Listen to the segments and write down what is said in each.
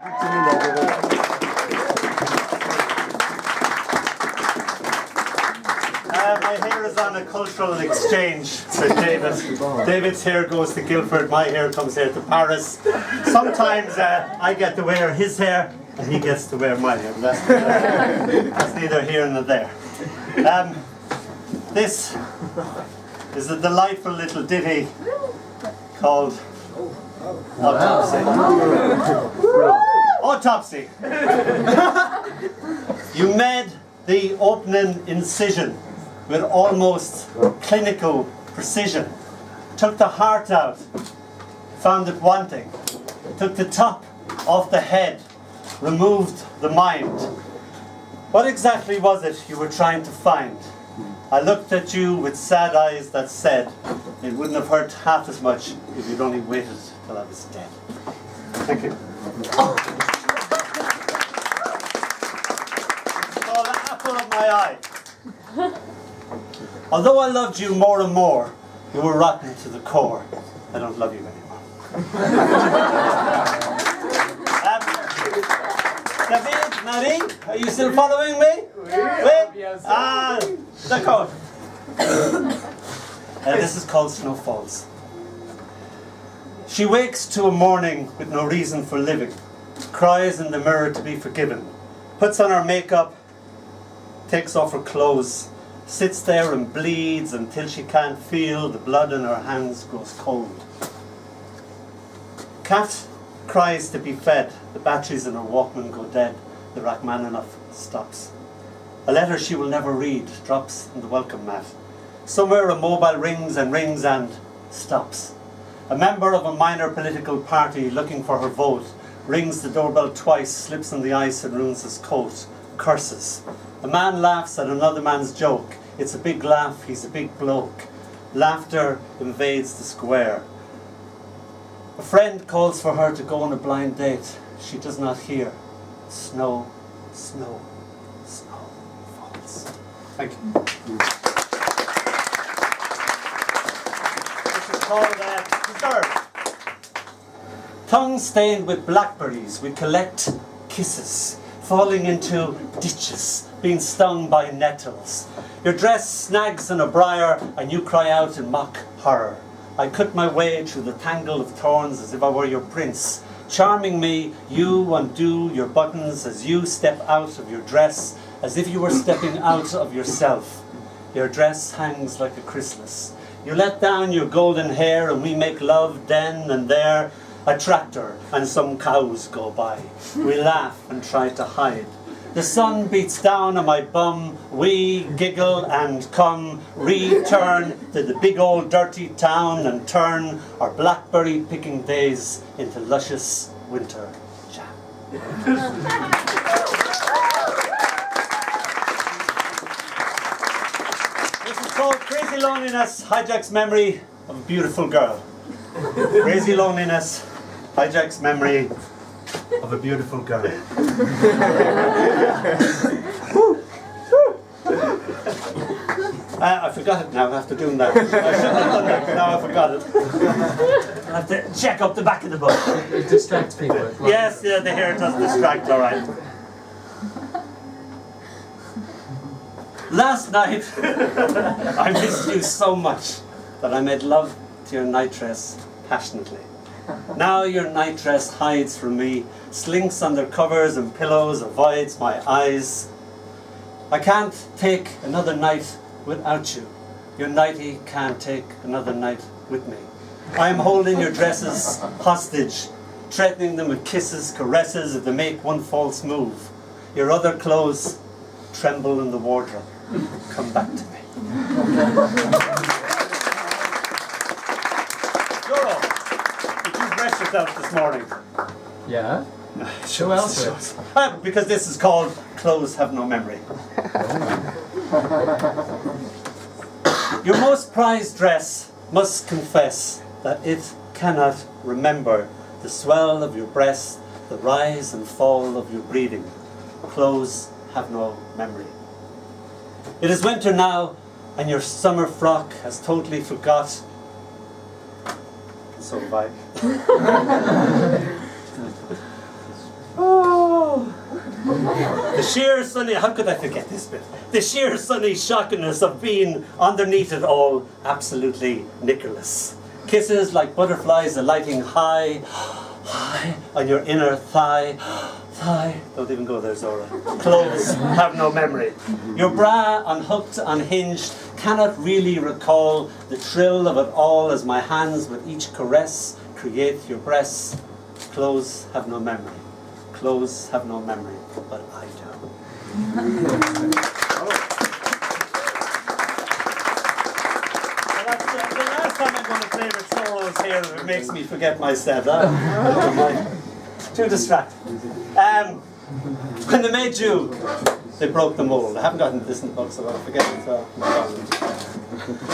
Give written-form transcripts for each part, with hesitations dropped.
My hair is on a cultural exchange, said David. David's hair goes to Guildford, my hair comes here to Paris. Sometimes I get to wear his hair and he gets to wear my hair. That's neither here nor there. This is a delightful little ditty called Autopsy. Autopsy. You made the opening incision with almost clinical precision. Took the heart out, found it wanting. Took the top off the head, removed the mind. What exactly was it you were trying to find? I looked at you with sad eyes that said, it wouldn't have hurt half as much if you'd only waited till I was dead. Thank you. Oh, the apple of my eye. Although I loved you more and more, you were rotten to the core. I don't love you anymore. David, Marie, are you still following me? Wait. Yes. D'accord. This is called Snowfalls. She wakes to a morning with no reason for living, cries in the mirror to be forgiven, puts on her makeup, takes off her clothes, sits there and bleeds until she can't feel, the blood in her hands grows cold. Cat cries to be fed, the batteries in her Walkman go dead, the Rachmaninoff stops. A letter she will never read drops in the welcome mat. Somewhere a mobile rings and stops. A member of a minor political party looking for her vote rings the doorbell twice, slips on the ice and ruins his coat, curses. A man laughs at another man's joke. It's a big laugh, he's a big bloke. Laughter invades the square. A friend calls for her to go on a blind date. She does not hear. Snow, snow, snow falls. Thank you. This is called Dessert. Tongue stained with blackberries, we collect kisses, falling into ditches, being stung by nettles. Your dress snags in a briar and you cry out in mock horror. I cut my way through the tangle of thorns as if I were your prince. Charming me, you undo your buttons as you step out of your dress, as if you were stepping out of yourself. Your dress hangs like a chrysalis. You let down your golden hair and we make love then and there. A tractor and some cows go by. We laugh and try to hide. The sun beats down on my bum. We giggle and come. Return to the big old dirty town and turn our blackberry picking days into luscious winter jam. This is called Crazy Loneliness, Hijacks Memory of a Beautiful Girl. Crazy Loneliness, Hijacks Memory of a Beautiful Girl. I forgot it now after doing that. I shouldn't have done that, but now I forgot it. I have to check up the back of the book. It distracts people. Yes, yeah, the hair does distract, all right. Last night, I missed you so much that I made love to your nightdress passionately. Now your nightdress hides from me, slinks under covers and pillows, avoids my eyes. I can't take another night without you. Your nightie can't take another night with me. I am holding your dresses hostage, threatening them with kisses, caresses if they make one false move. Your other clothes tremble in the wardrobe. Come back to me. Zorro, did you dress yourself this morning? Yeah? Who else is? Because this is called Clothes Have No Memory. Your most prized dress must confess that it cannot remember the swell of your breast, the rise and fall of your breathing. Clothes have no memory. It is winter now, and your summer frock has totally forgot. So have I. The sheer sunny, how could I forget this bit? The sheer sunny shockiness of being underneath it all, absolutely Nicholas. Kisses like butterflies alighting high, high on your inner thigh, thigh. Don't even go there, Zorro. Clothes have no memory. Your bra unhooked, unhinged, cannot really recall the thrill of it all as my hands with each caress create your breasts. Clothes have no memory. Clothes have no memory, but I do. So that's the last time I'm going to play with Zorro's here if it makes me forget myself. Too distracted. When they made you, they broke the mold. I haven't gotten this in the book, so I'll forget it. So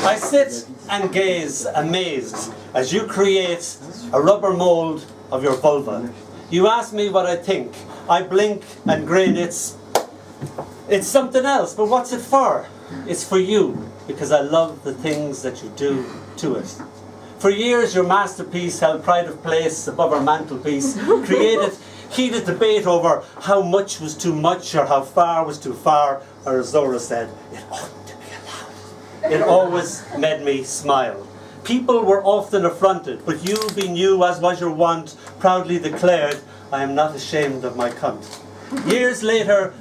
I sit and gaze, amazed, as you create a rubber mold of your vulva. You ask me what I think. I blink and grin. It's something else, but what's it for? It's for you, because I love the things that you do to it. For years, your masterpiece held pride of place above our mantelpiece, created heated debate over how much was too much or how far was too far, or as Zorro said, it ought to be allowed. It always made me smile. People were often affronted, but you, being you as was your wont, proudly declared, I am not ashamed of my cunt. Years later,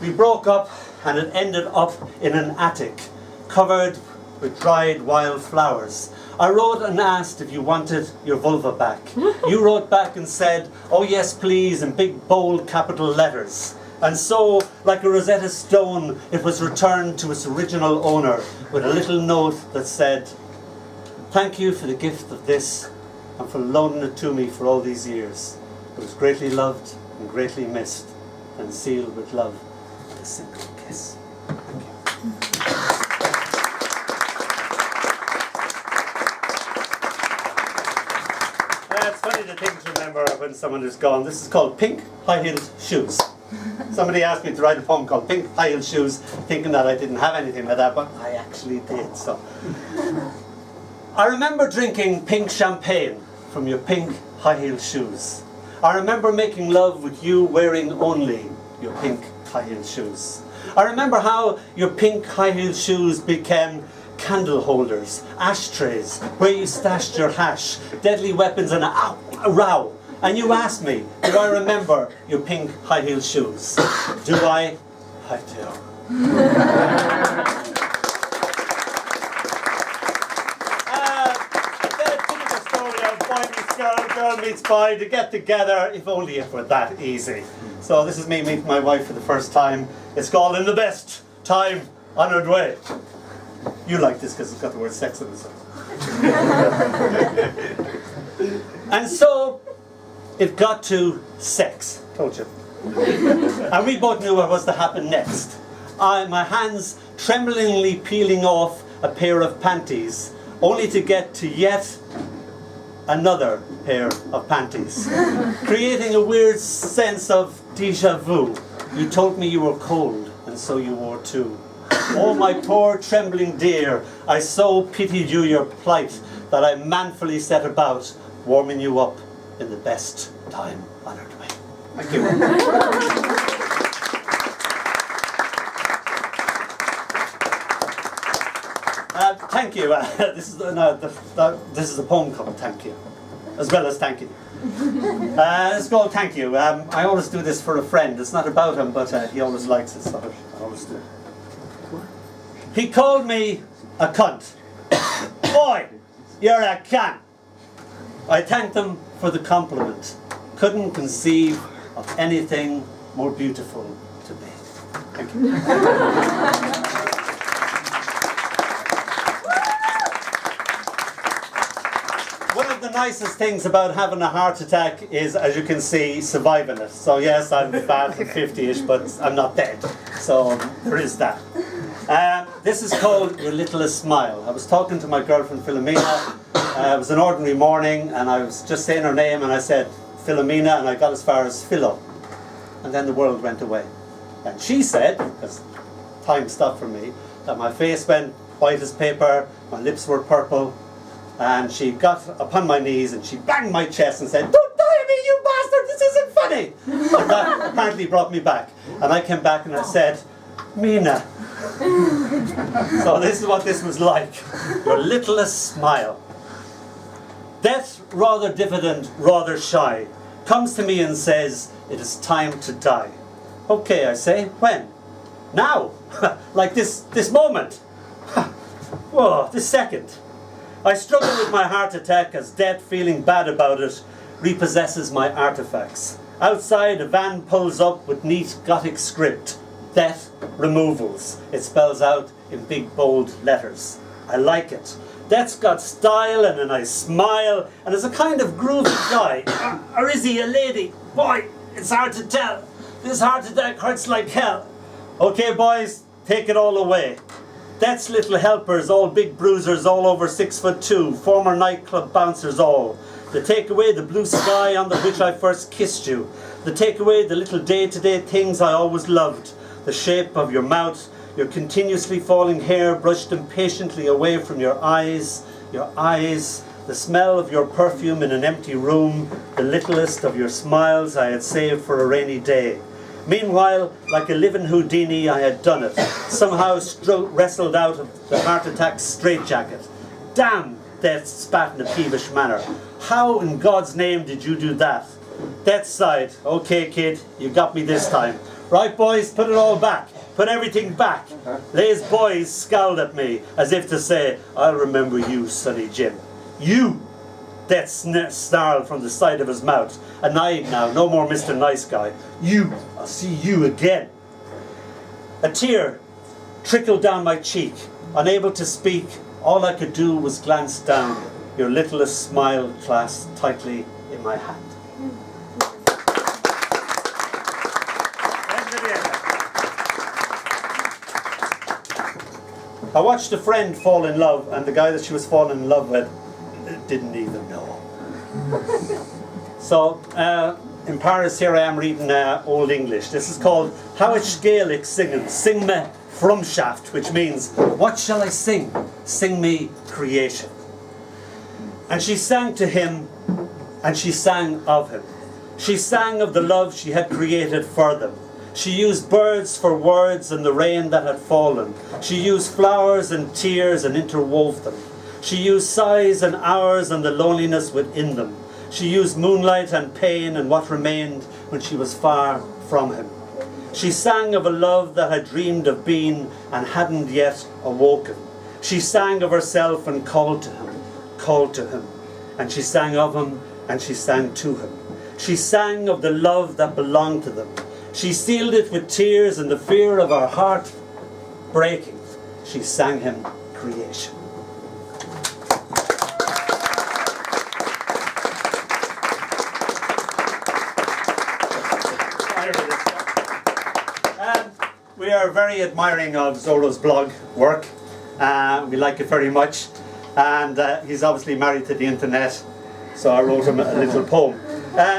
we broke up and it ended up in an attic, covered with dried wild flowers. I wrote and asked if you wanted your vulva back. You wrote back and said, oh yes please, in big bold capital letters. And so, like a Rosetta Stone, it was returned to its original owner with a little note that said, thank you for the gift of this and for loaning it to me for all these years. It was greatly loved and greatly missed and sealed with love with a single kiss. Thank you. It's funny the thing to remember when someone is gone. This is called Pink High-Heeled Shoes. Somebody asked me to write a poem called Pink High-Heeled Shoes, thinking that I didn't have anything like that, but I actually did. So, I remember drinking pink champagne from your pink high-heeled shoes. I remember making love with you wearing only your pink high-heeled shoes. I remember how your pink high-heeled shoes became candle holders, ashtrays, where you stashed your hash, deadly weapons and a row. And you asked me, do I remember your pink high-heeled shoes? Do I? I do. The typical story of boy meets girl, girl meets boy, to get together, if only it were that easy. So this is me meeting my wife for the first time. It's called In the Best Time Honoured Way. You like this because it's got the word sex in it. And so, it got to sex, told you. And we both knew what was to happen next. My hands tremblingly peeling off a pair of panties, only to get to yet another pair of panties, creating a weird sense of déjà vu. You told me you were cold, and so you wore too. Oh, my poor trembling dear, I so pitied you your plight that I manfully set about warming you up in the best time honoured way. Thank you. Thank you. This is a poem called Thank You, as well as Thank You. It's called Thank You. I always do this for a friend. It's not about him, but he always likes it, so I always do it. He called me a cunt. Boy, you're a cunt. I thanked him for the compliment. Couldn't conceive of anything more beautiful to me. Thank you. One of the nicest things about having a heart attack is, as you can see, surviving it. So yes, I'm fat and 50-ish, but I'm not dead. So there is that. This is called Your Littlest Smile. I was talking to my girlfriend Philomena. It was an ordinary morning, and I was just saying her name, and I said Philomena, and I got as far as Philo. And then the world went away. And she said, because time stopped for me, that my face went white as paper, my lips were purple, and she got upon my knees and she banged my chest and said, don't die on me, you bastard, this isn't funny! Danny! And that apparently brought me back. And I came back and I said, Mina. So this is what this was like. Your littlest smile. Death, rather diffident, rather shy, comes to me and says, it is time to die. Okay, I say, when? Now! Like this moment. Whoa, this second. I struggle with my heart attack as death, feeling bad about it, repossesses my artifacts. Outside, a van pulls up with neat Gothic script. Death removals. It spells out in big bold letters. I like it. Death's got style and a nice smile and is a kind of groovy guy. Or is he a lady? Boy, it's hard to tell. This heart attack hurts like hell. Okay, boys, take it all away. Death's little helpers, all big bruisers, all over 6'2", former nightclub bouncers all. They take away the blue sky under which I first kissed you. They take away the little day-to-day things I always loved. The shape of your mouth, your continuously falling hair brushed impatiently away from your eyes, the smell of your perfume in an empty room, the littlest of your smiles I had saved for a rainy day. Meanwhile, like a living Houdini, I had done it, somehow wrestled out of the heart attack's straitjacket. Damn, Death spat in a peevish manner. How in God's name did you do that? Death sighed, okay kid, you got me this time. Right boys, put it all back. Put everything back. Lay's boys scowled at me, as if to say, I'll remember you, Sonny Jim. You! Death snarled from the side of his mouth. A nine now, no more Mr. Nice Guy. You! I'll see you again. A tear trickled down my cheek. Unable to speak, all I could do was glance down. Your littlest smile clasped tightly in my hand. I watched a friend fall in love, and the guy that she was falling in love with didn't even know. So, in Paris, here I am reading Old English. This is called Hwaet Sceal Ic Singan, Sing me Frumschaft, which means, what shall I sing? Sing me creation. And she sang to him, and she sang of him. She sang of the love she had created for them. She used birds for words and the rain that had fallen. She used flowers and tears and interwove them. She used sighs and hours and the loneliness within them. She used moonlight and pain and what remained when she was far from him. She sang of a love that had dreamed of being and hadn't yet awoken. She sang of herself and called to him. And she sang of him and she sang to him. She sang of the love that belonged to them. She sealed it with tears and the fear of her heart breaking. She sang him creation. We are very admiring of Zorro's blog work. We like it very much. And he's obviously married to the internet, so I wrote him a little poem.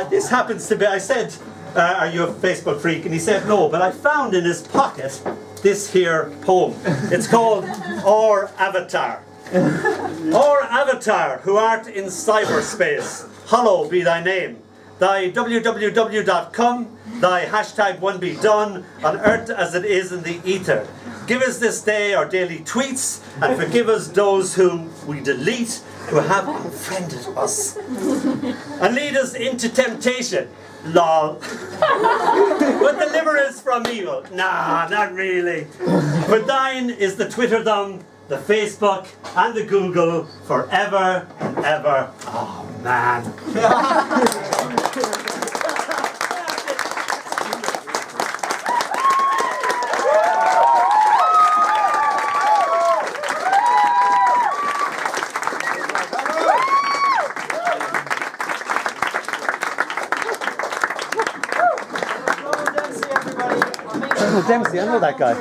This happens to be, I said, are you a Facebook freak? And he said no, but I found in his pocket this here poem. It's called Or Avatar. Or Avatar, who art in cyberspace, hallowed be thy name. Thy www.com, thy #1BeDone, on earth as it is in the ether. Give us this day our daily tweets, and forgive us those whom we delete, who have unfriended us. And lead us into temptation, lol. But deliver us from evil. Nah, not really. For thine is the Twitterdom, the Facebook, and the Google, forever and ever. Oh, man. Dónall Dempsey, I know that guy.